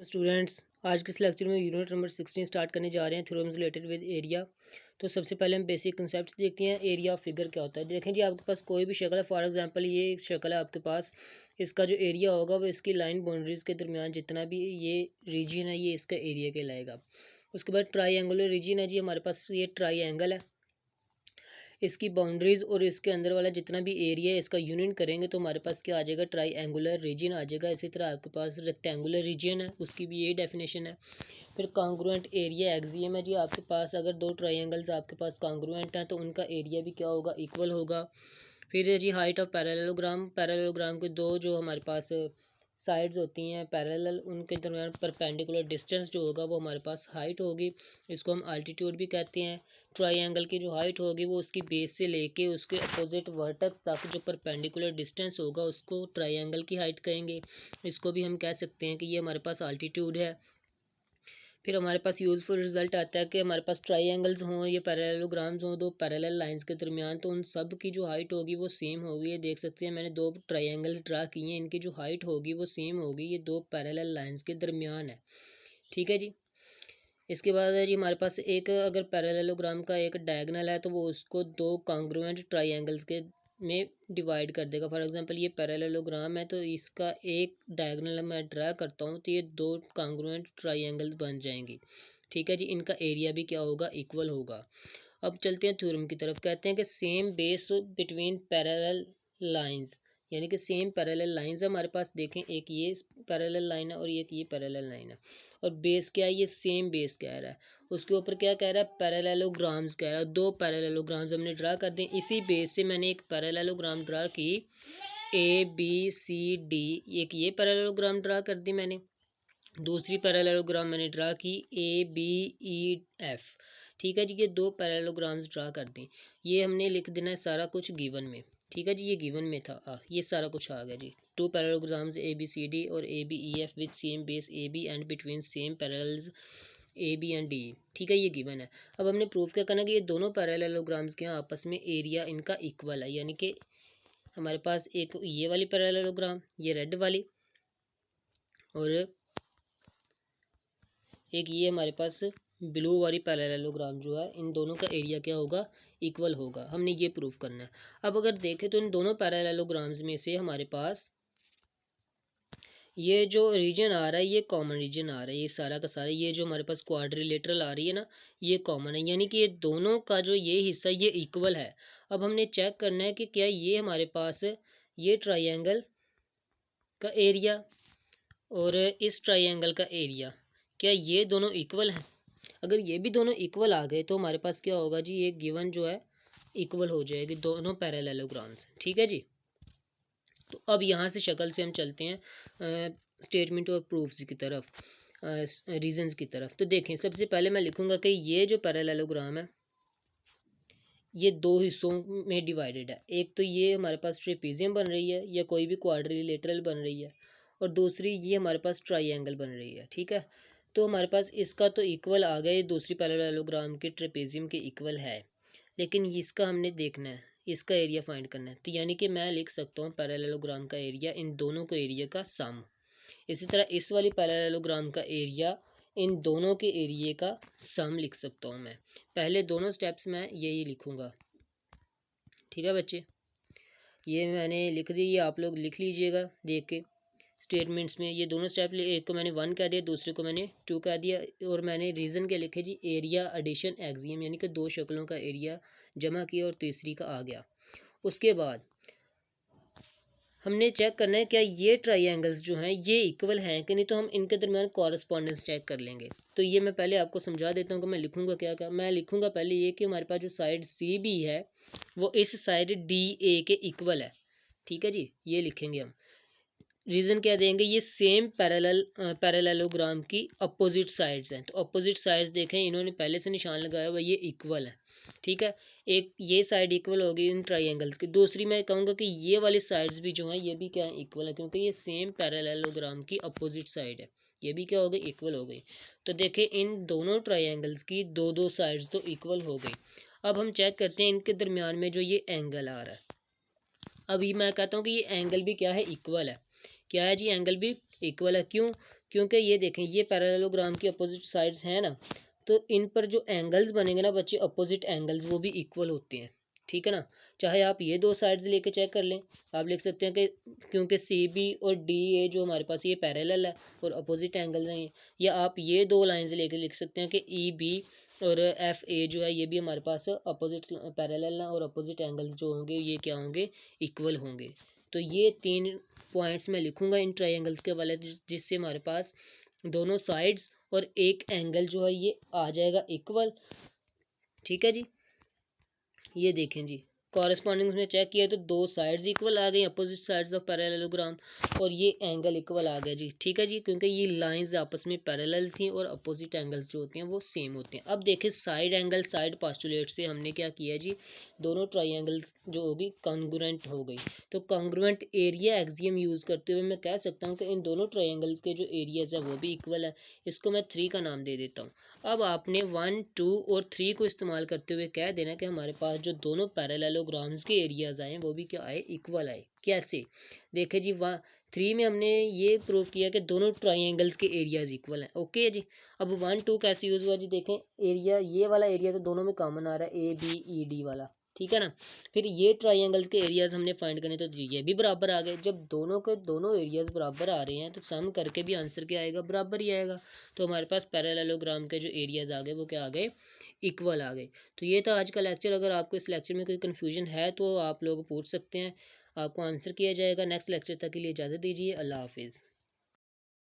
Students, आज के इस लेक्चर में यूनिट नंबर 16 स्टार्ट करने जा रहे हैं, थ्योरम्स रिलेटेड विद एरिया। तो सबसे पहले हम बेसिक कंसेप्ट्स देखते हैं। एरिया ऑफ फिगर क्या होता है। देखें जी, आपके पास कोई भी शक्ल है, फॉर एग्जांपल ये शक्ल है आपके पास, इसका जो एरिया होगा वो इसकी लाइन बाउंड्रीज के दरमियान जितना भी ये रीजन है ये इसका एरिया कहलाएगा। उसके बाद ट्राईएंगुलर रीजन है जी, हमारे पास ये ट्राईएंगल है, इसकी बाउंड्रीज और इसके अंदर वाला जितना भी एरिया है इसका यूनियन करेंगे तो हमारे पास क्या आ जाएगा, ट्राईएंगुलर रीजन आ जाएगा। इसी तरह आपके पास रेक्टेंगुलर रीजन है, उसकी भी यही डेफिनेशन है। फिर कॉन्ग्रुएंट एरिया एक्सियम है जी, आपके पास अगर दो ट्राइंगल्स आपके पास कॉन्ग्रुएंट हैं तो उनका एरिया भी क्या होगा, इक्वल होगा। फिर है जी हाइट ऑफ पैरेललोग्राम। पैरेललोग्राम के दो जो हमारे पास साइड्स होती हैं पैरेलल, उनके दरमियान परपेंडिकुलर डिस्टेंस जो होगा वो हमारे पास हाइट होगी, इसको हम अल्टीट्यूड भी कहते हैं। ट्राइंगल की जो हाइट होगी वो उसकी बेस से लेके उसके अपोजिट वर्टेक्स तक जो परपेंडिकुलर डिस्टेंस होगा उसको ट्राइंगल की हाइट कहेंगे। इसको भी हम कह सकते हैं कि ये हमारे पास अल्टीट्यूड है। फिर हमारे पास यूज़फुल रिजल्ट आता है कि हमारे पास ट्राइंगल्स हों, ये पैरेललोग्राम्स हों दो पैरेलल लाइंस के दरमियान, तो उन सब की जो हाइट होगी वो सेम होगी। ये देख सकते हैं मैंने दो ट्राइंगल्स ड्रा किए हैं, इनकी जो हाइट होगी वो सेम होगी, ये दो पैरेलल लाइंस के दरमियान है। ठीक है जी। इसके बाद है जी हमारे पास एक अगर पैरेललोग्राम का एक डायगोनल है तो वो उसको दो कॉन्ग्रुएंट ट्राइंगल्स के में डिवाइड कर देगा। फॉर एग्जांपल ये पैरेललोग्राम है तो इसका एक डायगोनल मैं ड्रा करता हूँ तो ये दो कॉन्ग्रुएंट ट्राइंगल्स बन जाएंगी। ठीक है जी, इनका एरिया भी क्या होगा, इक्वल होगा। अब चलते हैं थ्योरम की तरफ। कहते हैं कि same base between parallel lines, यानी कि सेम पैरेलल लाइंस है हमारे पास। देखें एक ये पैरेलल लाइन है और एक ये पैरेलल लाइन है, और बेस क्या है, ये सेम बेस कह रहा है। उसके ऊपर क्या कह रहा है, पैरेललोग्राम्स कह रहा है। दो पैरेललोग्राम्स हमने ड्रा कर दें। इसी बेस से मैंने एक पैरेललोग्राम ड्रा की ए बी सी डी, एक ये पैरेललोग्राम ड्रा कर दी मैंने। दूसरी पैरेललोग्राम मैंने ड्रा की ए बी ई एफ। ठीक है जी, ये दो पैरेललोग्राम्स ड्रा कर दें। ये हमने लिख देना है सारा कुछ गिवन में। ठीक है जी, ये गिवन में था, ये सारा कुछ आ गया जी। Two parallelograms A B C D और A B E F with same base A B and between same parallels A B and D. ठीक है, ये गिवन है। अब हमने प्रूफ क्या करना कि ये दोनों पैरेललोग्राम्स के आपस में एरिया इनका इक्वल है, यानी कि हमारे पास एक ये वाली पैरेललोग्राम, ये रेड वाली, और एक ये हमारे पास ब्लू वाली पैरेललोग्राम जो है, इन दोनों का एरिया क्या होगा, इक्वल होगा। हमने ये प्रूफ करना है। अब अगर देखें तो इन दोनों पैरेललोग्राम्स में से हमारे पास ये जो रीजन आ रहा है ये कॉमन रीजन आ रहा है, ये सारा का सारा, ये जो हमारे पास क्वाड्रिलेटरल आ रही है ना, ये कॉमन है, यानी कि ये दोनों का जो ये हिस्सा ये इक्वल है। अब हमने चेक करना है कि क्या ये हमारे पास ये ट्राइंगल का एरिया और इस ट्राइंगल का एरिया, क्या ये दोनों इक्वल हैं। अगर ये भी दोनों इक्वल आ गए तो हमारे पास क्या होगा जी, ये गिवन जो है इक्वल हो जाएगी दोनों पैरेललोग्राम्स। ठीक है जी। तो अब यहाँ से शक्ल से हम चलते हैं स्टेटमेंट और प्रूफ्स की तरफ, रीजंस की तरफ। तो देखें सबसे पहले मैं लिखूंगा कि ये जो पैरेललोग्राम है ये दो हिस्सों में डिवाइडेड है। एक तो ये हमारे पास ट्रेपीजियम बन रही है या कोई भी क्वाड्रिलेटरल बन रही है, और दूसरी ये हमारे पास ट्राइंगल बन रही है। ठीक है, तो हमारे पास इसका तो इक्वल आ गया, ये दूसरी पैरेललोग्राम के ट्रेपीजियम के इक्वल है, लेकिन इसका हमने देखना है, इसका एरिया फाइंड करना है। तो यानी कि मैं लिख सकता हूँ पैरेललोग्राम का एरिया इन दोनों के एरिया का सम। इसी तरह इस वाली पैरेललोग्राम का एरिया इन दोनों के एरिया का सम लिख सकता हूँ मैं। पहले दोनों स्टेप्स मैं यही लिखूंगा। ठीक है बच्चे, ये मैंने लिख दी, ये आप लोग लिख लीजिएगा देख के स्टेटमेंट्स में। ये दोनों स्टेप, एक को मैंने 1 कह दिया, दूसरे को मैंने 2 कह दिया, और मैंने रीज़न क्या लिखे जी, एरिया एडिशन एक्सियम, यानी कि दो शक्लों का एरिया जमा किया और तीसरी का आ गया। उसके बाद हमने चेक करना है क्या ये ट्राइंगल्स जो हैं ये इक्वल हैं कि नहीं, तो हम इनके दरमियान कॉरस्पॉन्डेंस चेक कर लेंगे। तो ये मैं पहले आपको समझा देता हूँ कि मैं लिखूंगा क्या क्या। मैं लिखूंगा पहले ये कि हमारे पास जो साइड सी बी है वो इस साइड डी ए के इक्वल है। ठीक है जी, ये लिखेंगे हम। रीज़न क्या देंगे, ये सेम पैरेललोग्राम की अपोजिट साइड्स हैं, तो अपोजिट साइड्स देखें इन्होंने पहले से निशान लगाया हुआ, ये इक्वल है। ठीक है, एक ये साइड इक्वल होगी इन ट्राइंगल्स की। दूसरी मैं कहूँगा कि ये वाली साइड्स भी जो हैं ये भी क्या है, इक्वल है, क्योंकि ये सेम पैरेललोग्राम की अपोजिट साइड है, ये भी क्या हो गई, इक्वल हो गई। तो देखें इन दोनों ट्राइंगल्स की दो दो साइड्स तो इक्वल हो गई। अब हम चेक करते हैं इनके दरमियान में जो ये एंगल आ रहा है। अभी मैं कहता हूँ कि ये एंगल भी क्या है, इक्वल है। क्या है जी, एंगल भी इक्वल है। क्यों, क्योंकि ये देखें ये पैरेललोग्राम की अपोजिट साइड्स हैं ना, तो इन पर जो एंगल्स बनेंगे ना बच्चे, अपोजिट एंगल्स, वो भी इक्वल होते हैं। ठीक है ना, चाहे आप ये दो साइड्स लेके चेक कर लें, आप लिख सकते हैं कि क्योंकि सी बी और डी ए जो हमारे पास ये पैरेलल है और अपोजिट एंगल हैं, या आप ये दो लाइंस लेके लिख सकते हैं कि ई बी और एफ ए जो है ये भी हमारे पास अपोजिट पैरेलल है और अपोजिट एंगल्स जो होंगे ये क्या होंगे, इक्वल होंगे। तो ये 3 पॉइंट्स मैं लिखूंगा इन ट्रायंगल्स के वाले, जिससे हमारे पास दोनों साइड्स और एक एंगल जो है ये आ जाएगा इक्वल। ठीक है जी, ये देखें जी, कॉरेस्पॉन्डिंग में चेक किया तो दो साइड्स इक्वल आ गई, अपोजिट साइड्स ऑफ पैरेललोग्राम, और ये एंगल इक्वल आ गया जी। ठीक है जी, क्योंकि ये लाइंस आपस में पैरेलल थी और अपोजिट एंगल्स जो होते हैं वो सेम होते हैं। अब देखें साइड एंगल साइड पोस्टुलेट से हमने क्या किया जी, दोनों ट्राइंगल्स जो होगी कॉन्ग्रुएंट हो गई। तो कॉन्ग्रुएंट एरिया एक्सियम यूज़ करते हुए मैं कह सकता हूँ कि इन दोनों ट्राइंगल्स के जो एरियाज है वो भी इक्वल है। इसको मैं 3 का नाम दे देता हूँ। अब आपने 1, 2 और 3 को इस्तेमाल करते हुए कह देना कि हमारे पास जो दोनों पैरेललोग्राम्स के एरियाज आए वो भी क्या आए, इक्वल आए। कैसे, देखे जी, 3 में हमने ये प्रूव किया कि दोनों ट्राइंगल्स के एरियाज इक्वल हैं। ओके जी, अब 1, 2 कैसे यूज़ हुआ जी, देखें एरिया, ये वाला एरिया तो दोनों में कॉमन आ रहा है, ए बी ई डी वाला। ठीक है ना, फिर ये ट्राइंगल्स के एरियाज हमने फाइंड करने, तो जी ये भी बराबर आ गए। जब दोनों के दोनों एरियाज बराबर आ रहे हैं तो सम करके भी आंसर क्या आएगा, बराबर ही आएगा। तो हमारे पास पैरेललोग्राम के जो एरियाज आ गए वो क्या आ गए, इक्वल आ गए। तो ये था आज का लेक्चर। अगर आपको इस लेक्चर में कोई कन्फ्यूजन है तो आप लोग पूछ सकते हैं, आपको आंसर किया जाएगा। नेक्स्ट लेक्चर तक के लिए इजाज़त दीजिए। अल्लाह हाफिज़।